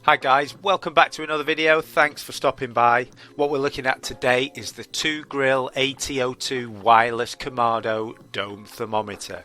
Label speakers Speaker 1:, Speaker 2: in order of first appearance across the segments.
Speaker 1: Hi guys, welcome back to another video. Thanks for stopping by. What we're looking at today is the ToGrill AT-02 wireless Kamado dome thermometer.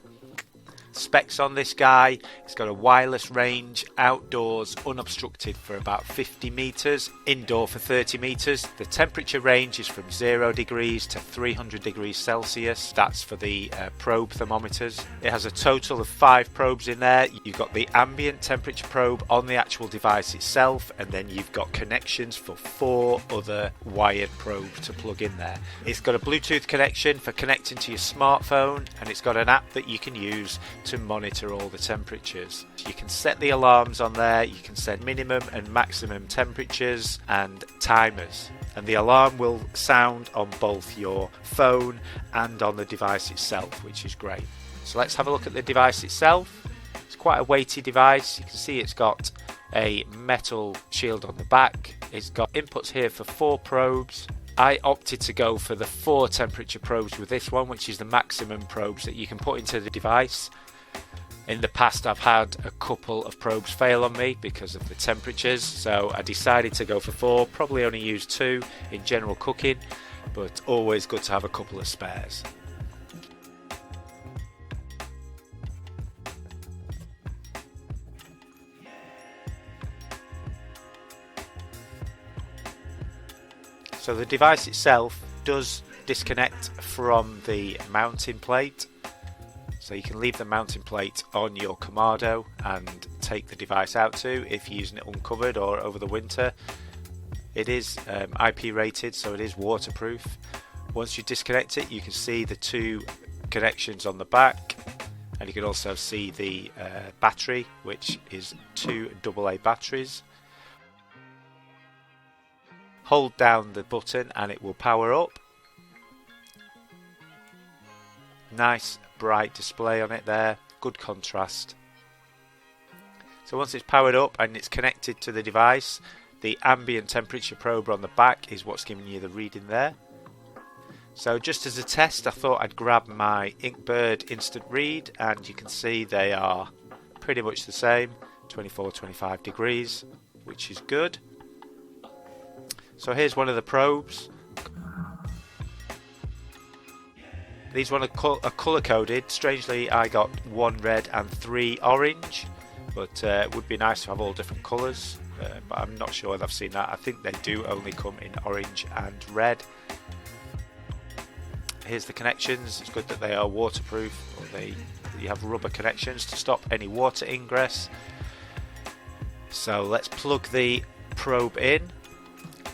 Speaker 1: Specs on this guy: it's got a wireless range outdoors unobstructed for about 50 meters, indoor for 30 meters. The temperature range is from 0 degrees to 300 degrees Celsius. That's for the probe thermometers. It has a total of 5 probes in there. You've got the ambient temperature probe on the actual device itself, and then you've got connections for 4 other wired probes to plug in there. It's got a Bluetooth connection for connecting to your smartphone, and it's got an app that you can use to monitor all the temperatures. You can set the alarms on there, you can set minimum and maximum temperatures and timers, and the alarm will sound on both your phone and on the device itself, which is great. So let's have a look at the device itself. It's quite a weighty device. You can see it's got a metal shield on the back. It's got inputs here for 4 probes. I opted to go for the 4 temperature probes with this one, which is the maximum probes that you can put into the device. In the past I've had a couple of probes fail on me because of the temperatures, so I decided to go for 4. Probably only use 2 in general cooking, but always good to have a couple of spares. So the device itself does disconnect from the mounting plate. So you can leave the mounting plate on your Kamado and take the device out too if you're using it uncovered or over the winter. It is IP rated, so it is waterproof. Once you disconnect it, you can see the 2 connections on the back, and you can also see the battery, which is 2 AA batteries. Hold down the button and it will power up. Nice bright display on it there, good contrast. So once it's powered up and it's connected to the device, the ambient temperature probe on the back is what's giving you the reading there. So just as a test, I thought I'd grab my Inkbird instant read, and you can see they are pretty much the same, 24-25 degrees, which is good. So here's one of the probes. These ones are colour coded. Strangely, I got 1 red and 3 orange, but it would be nice to have all different colours, but I'm not sure I've seen that. I think they do only come in orange and red. Here's the connections. It's good that they are waterproof, or you have rubber connections to stop any water ingress. So let's plug the probe in.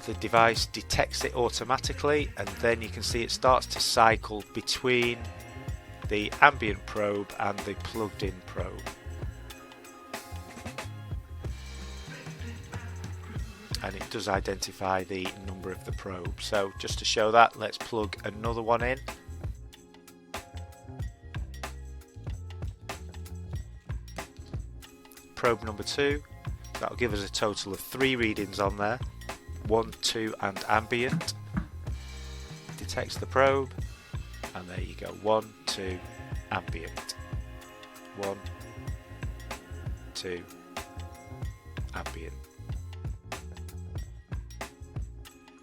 Speaker 1: The device detects it automatically, and then you can see it starts to cycle between the ambient probe and the plugged in probe. And it does identify the number of the probe. So just to show that, let's plug another one in. Probe number 2. That'll give us a total of 3 readings on there. 1, 2 and ambient. Detects the probe, and there you go, 1, 2, ambient. 1, 2, ambient.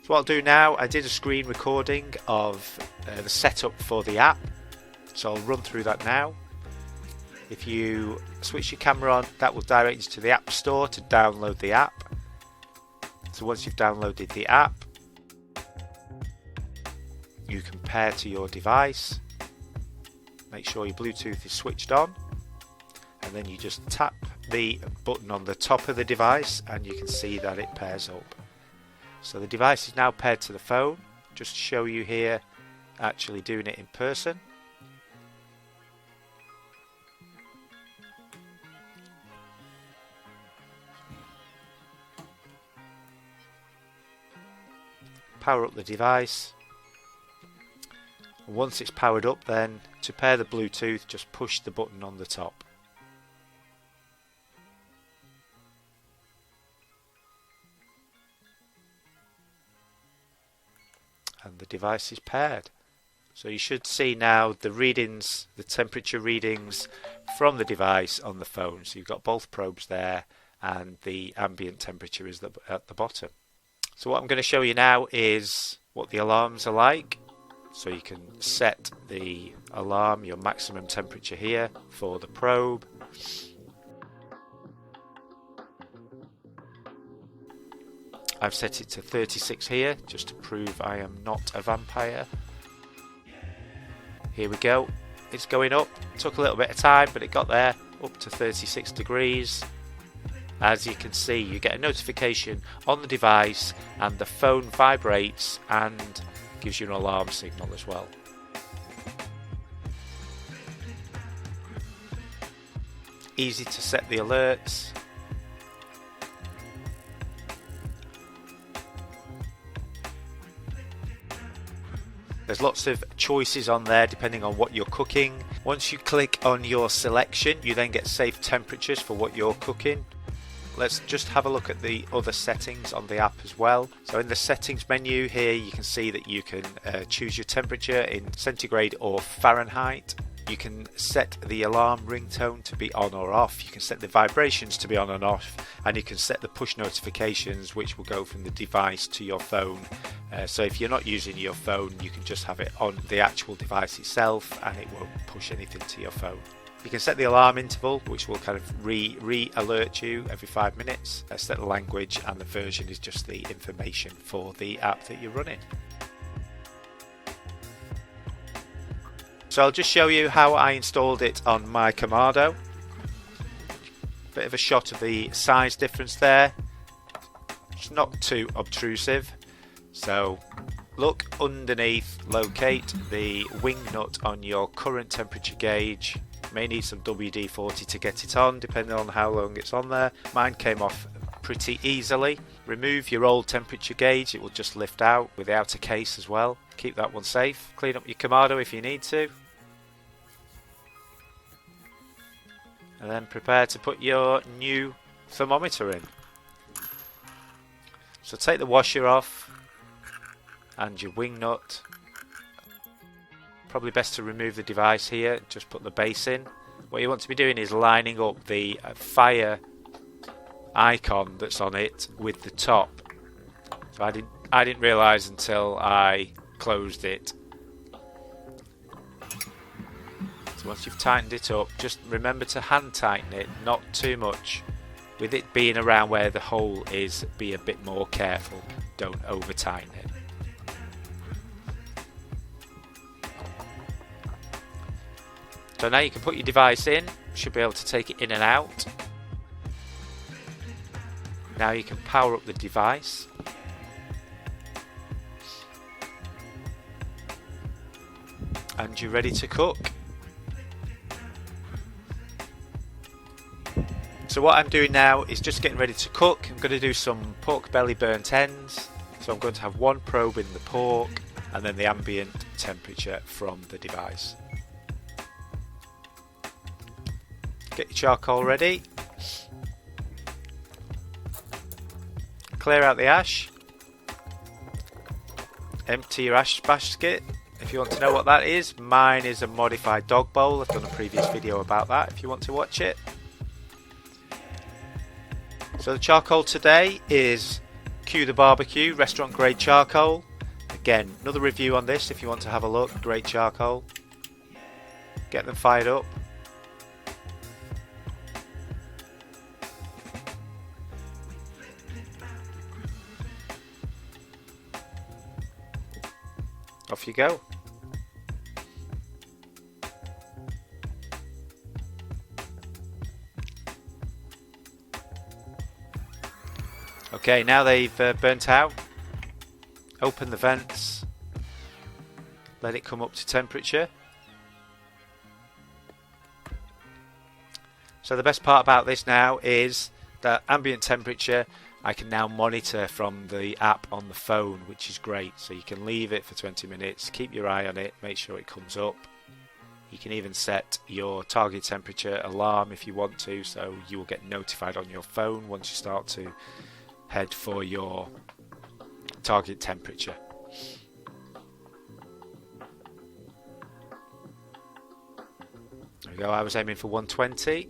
Speaker 1: So what I'll do now, I did a screen recording of the setup for the app, so I'll run through that now. If you switch your camera on, that will direct you to the App Store to download the app. So once you've downloaded the app, you can pair to your device. Make sure your Bluetooth is switched on, and then you just tap the button on the top of the device and you can see that it pairs up. So the device is now paired to the phone. Just to show you here, actually doing it in person. Power up the device. Once it's powered up, then to pair the Bluetooth, just push the button on the top. And the device is paired. So you should see now the readings, the temperature readings from the device on the phone. So you've got both probes there, and the ambient temperature is at the bottom. So what I'm going to show you now is what the alarms are like. So you can set the alarm, your maximum temperature here for the probe. I've set it to 36 here just to prove I am not a vampire. Here we go. It's going up. Took a little bit of time, but it got there, up to 36 degrees. As you can see, you get a notification on the device and the phone vibrates and gives you an alarm signal as well. Easy to set the alerts. There's lots of choices on there depending on what you're cooking. Once you click on your selection, you then get safe temperatures for what you're cooking. Let's just have a look at the other settings on the app as well. So in the settings menu here, you can see that you can choose your temperature in centigrade or Fahrenheit. You can set the alarm ringtone to be on or off. You can set the vibrations to be on and off, and you can set the push notifications, which will go from the device to your phone. So if you're not using your phone, you can just have it on the actual device itself and it won't push anything to your phone. You can set the alarm interval, which will kind of re-alert you every 5 minutes. Set the language, and the version is just the information for the app that you're running. So I'll just show you how I installed it on my Kamado. Bit of a shot of the size difference there. It's not too obtrusive. So look underneath, locate the wing nut on your current temperature gauge. May need some WD-40 to get it on, depending on how long it's on there. Mine came off pretty easily. Remove your old temperature gauge, it will just lift out with the outer case as well. Keep that one safe. Clean up your Kamado if you need to. And then prepare to put your new thermometer in. So take the washer off and your wing nut. Probably best to remove the device here, just put the base in. What you want to be doing is lining up the fire icon that's on it with the top. So I didn't realise until I closed it. So once you've tightened it up, just remember to hand tighten it, not too much. With it being around where the hole is, be a bit more careful. Don't over tighten it. So now you can put your device in, should be able to take it in and out. Now you can power up the device. And you're ready to cook. So what I'm doing now is just getting ready to cook. I'm going to do some pork belly burnt ends. So I'm going to have one probe in the pork and then the ambient temperature from the device. Get your charcoal ready. Clear out the ash. Empty your ash basket. If you want to know what that is, mine is a modified dog bowl. I've done a previous video about that if you want to watch it. So the charcoal today is Q the Barbecue restaurant grade charcoal. Again, another review on this if you want to have a look. Great charcoal. Get them fired up. Off you go. Okay, now they've burnt out. Open the vents. Let it come up to temperature. So the best part about this now is that ambient temperature I can now monitor from the app on the phone, which is great. So you can leave it for 20 minutes, keep your eye on it, make sure it comes up. You can even set your target temperature alarm if you want to, so you will get notified on your phone once you start to head for your target temperature. There we go, I was aiming for 120.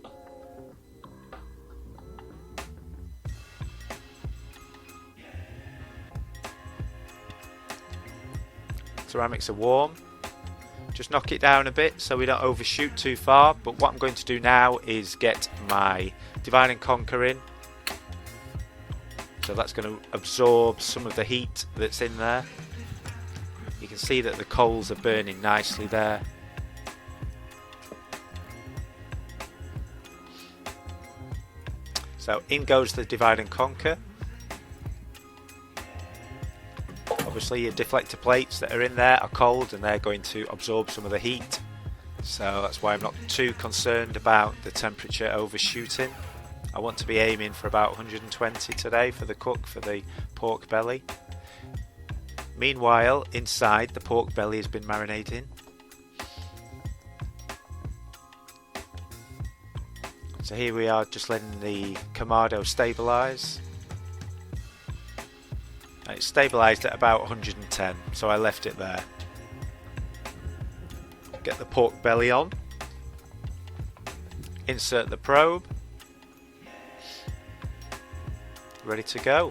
Speaker 1: ceramics are warm. Just knock it down a bit so we don't overshoot too far. But what I'm going to do now is get my divide and conquer in. So that's going to absorb some of the heat that's in there. You can see that the coals are burning nicely there. So in goes the divide and conquer. Obviously your deflector plates that are in there are cold and they're going to absorb some of the heat. So that's why I'm not too concerned about the temperature overshooting. I want to be aiming for about 120 today for the cook for the pork belly. Meanwhile, inside the pork belly has been marinating. So here we are, just letting the Kamado stabilise. And it's stabilised at about 110, so I left it there. Get the pork belly on. Insert the probe. Ready to go.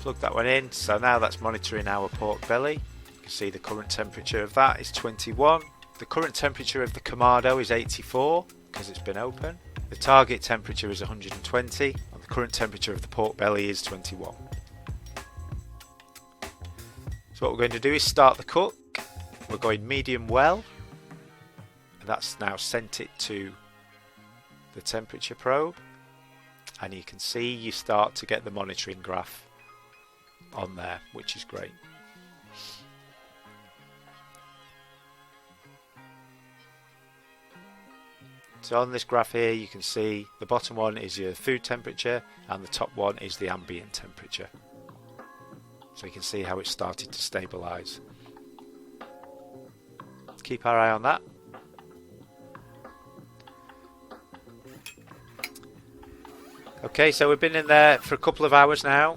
Speaker 1: Plug that one in, so now that's monitoring our pork belly. You can see the current temperature of that is 21. The current temperature of the Kamado is 84 because it's been open. The target temperature is 120 and the current temperature of the pork belly is 21. So what we're going to do is start the cook. We're going medium well, and that's now sent it to the temperature probe, and you can see you start to get the monitoring graph on there, which is great. So on this graph here you can see the bottom one is your food temperature and the top one is the ambient temperature. So you can see how it's started to stabilise. Keep our eye on that. Okay, so we've been in there for a couple of hours now.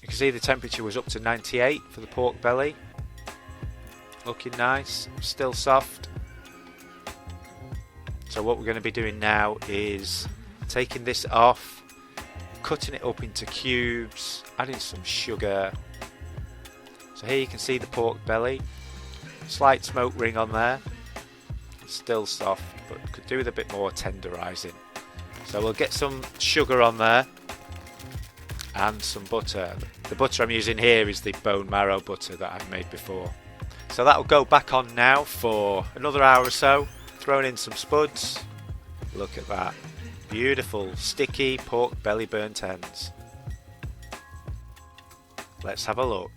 Speaker 1: You can see the temperature was up to 98 for the pork belly. Looking nice, still soft. So what we're going to be doing now is taking this off, cutting it up into cubes, adding some sugar. So here you can see the pork belly. Slight smoke ring on there. It's still soft, but could do with a bit more tenderising. So we'll get some sugar on there and some butter. The butter I'm using here is the bone marrow butter that I've made before. So that'll go back on now for another hour or so. Throwing in some spuds. Look at that. Beautiful sticky pork belly burnt ends. Let's have a look.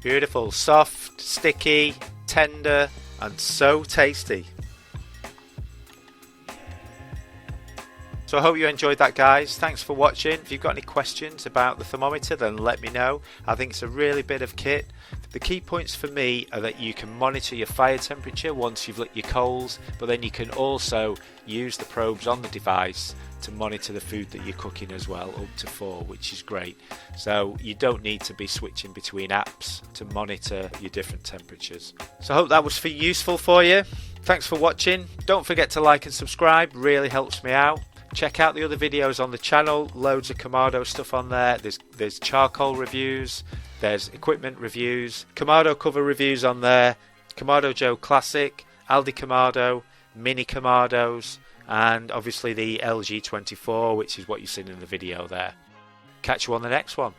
Speaker 1: Beautiful, soft, sticky, tender, and so tasty. So I hope you enjoyed that, guys. Thanks for watching. If you've got any questions about the thermometer, then let me know. I think it's a really bit of kit. The key points for me are that you can monitor your fire temperature once you've lit your coals, but then you can also use the probes on the device to monitor the food that you're cooking as well, up to 4, which is great. So you don't need to be switching between apps to monitor your different temperatures. So I hope that was useful for you. Thanks for watching. Don't forget to like and subscribe, really helps me out. Check out the other videos on the channel, loads of Kamado stuff on there. There's charcoal reviews, there's equipment reviews, Kamado cover reviews on there, Kamado Joe Classic, Aldi Kamado, Mini Kamados, and obviously the LG 24, which is what you've seen in the video there. Catch you on the next one.